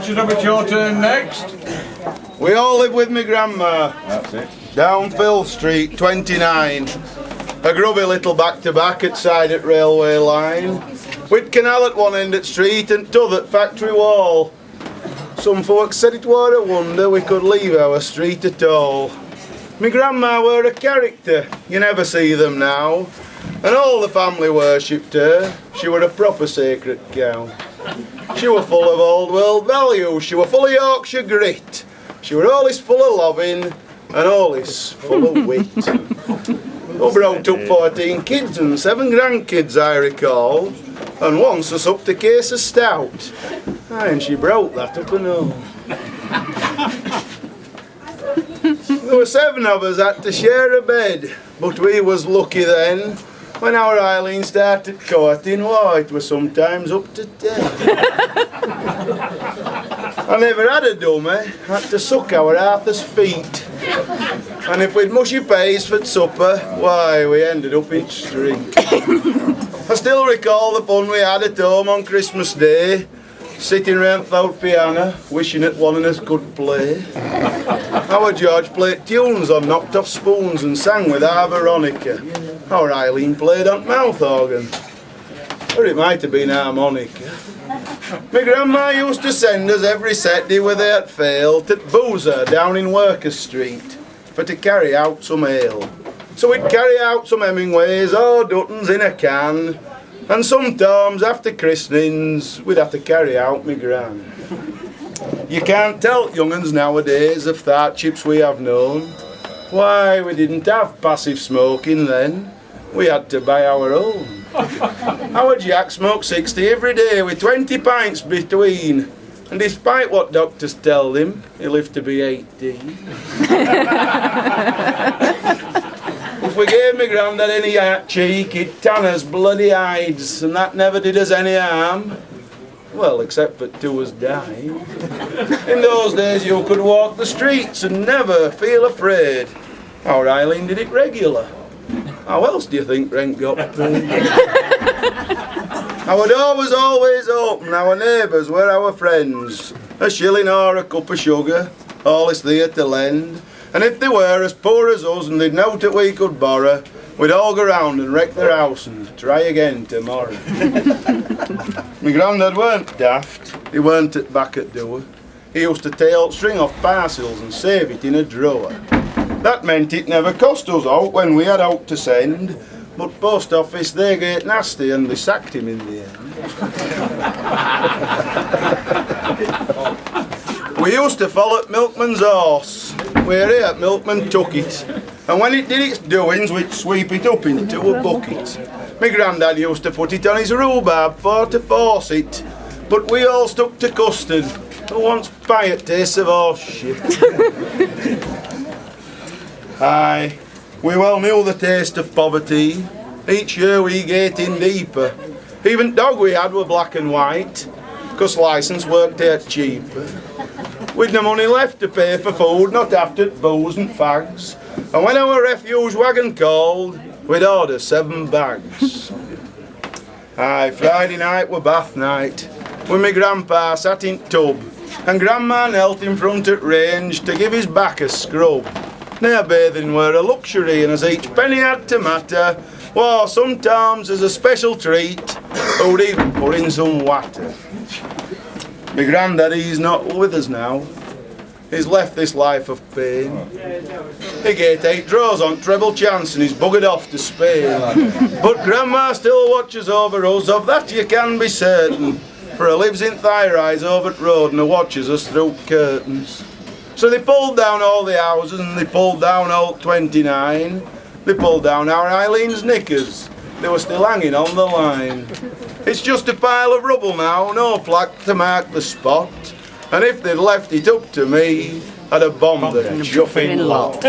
Shut up, it's your turn next. We all live with me grandma. That's it. Down Phil Street, 29. A grubby little back-to-back at side at railway line. With canal at one end at street and t'other at factory wall. Some folks said it were a wonder we could leave our street at all. Me grandma were a character, you never see them now. And all the family worshipped her, she were a proper sacred cow. She were full of old world values, she were full of Yorkshire grit. She were always full of loving and always full of wit. Who brought up 14 kids and 7 grandkids I recall. And once us up to case of stout. Aye, and she broke that up and all. There were 7 of us had to share a bed, but we was lucky then. When our Eileen started courting, why, it was sometimes up to 10. I never had a dummy, had to suck our Arthur's feet. And if we'd mushy pays for supper, why, we ended up in street. I still recall the fun we had at home on Christmas Day, sitting round the old piano, wishing that one of us could play. Our George played tunes on knocked off spoons and sang with our Veronica. Our Eileen played on mouth organ, or it might have been harmonica. My grandma used to send us every Saturday where they had failed to Boozer down in Workers Street for to carry out some ale. So we'd carry out some Hemingways or Duttons in a can, and sometimes after christenings we'd have to carry out my gran. You can't tell young'uns nowadays of thart chips we have known. Why, we didn't have passive smoking then, we had to buy our own. Our Jack smoked 60 every day with 20 pints between, and despite what doctors tell him, he lived to be 18. If we gave me grandad any cheek, he'd tan us bloody hides, and that never did us any harm. Well, except for 2 us died. In those days you could walk the streets and never feel afraid. Our Eileen did it regular. How else do you think rent got paid? Our door was always open, our neighbours were our friends. A shilling or a cup of sugar, all is there to lend. And if they were as poor as us and they'd know that we could borrow, we'd all go round and wreck their house and try again tomorrow. My grandad weren't daft, he weren't at back at door. He used to tail string off parcels and save it in a drawer. That meant it never cost us out when we had out to send, but post office they get nasty and they sacked him in the end. We used to follow milkman's horse, where he at milkman took it, and when it did its doings we'd sweep it up into a bucket. My grandad used to put it on his rhubarb for to force it, but we all stuck to custard, who wants pie at taste of horse shit. Aye, we well knew the taste of poverty, each year we getting deeper. Even dog we had were black and white, 'cause licence worked out cheaper. We'd no money left to pay for food, not after booze and fags. And when our refuge wagon called, we'd order 7 bags. Aye, Friday night were bath night, when my grandpa sat in tub, and grandma knelt in front at range to give his back a scrub. Now bathing were a luxury, and as each penny had to matter, well, sometimes as a special treat, who'd even put in some water. My grandad, he's not with us now. He's left this life of pain. He gave 8 draws on treble chance and he's buggered off to Spain. But grandma still watches over us, of that you can be certain, for her lives in Thigh-Rise over at road and her watches us through curtains. So they pulled down all the houses and they pulled down all 29. They pulled down our Eileen's knickers, they were still hanging on the line. It's just a pile of rubble now, no plaque to mark the spot. And if they'd left it up to me, I'd have bombed the chuffing lot.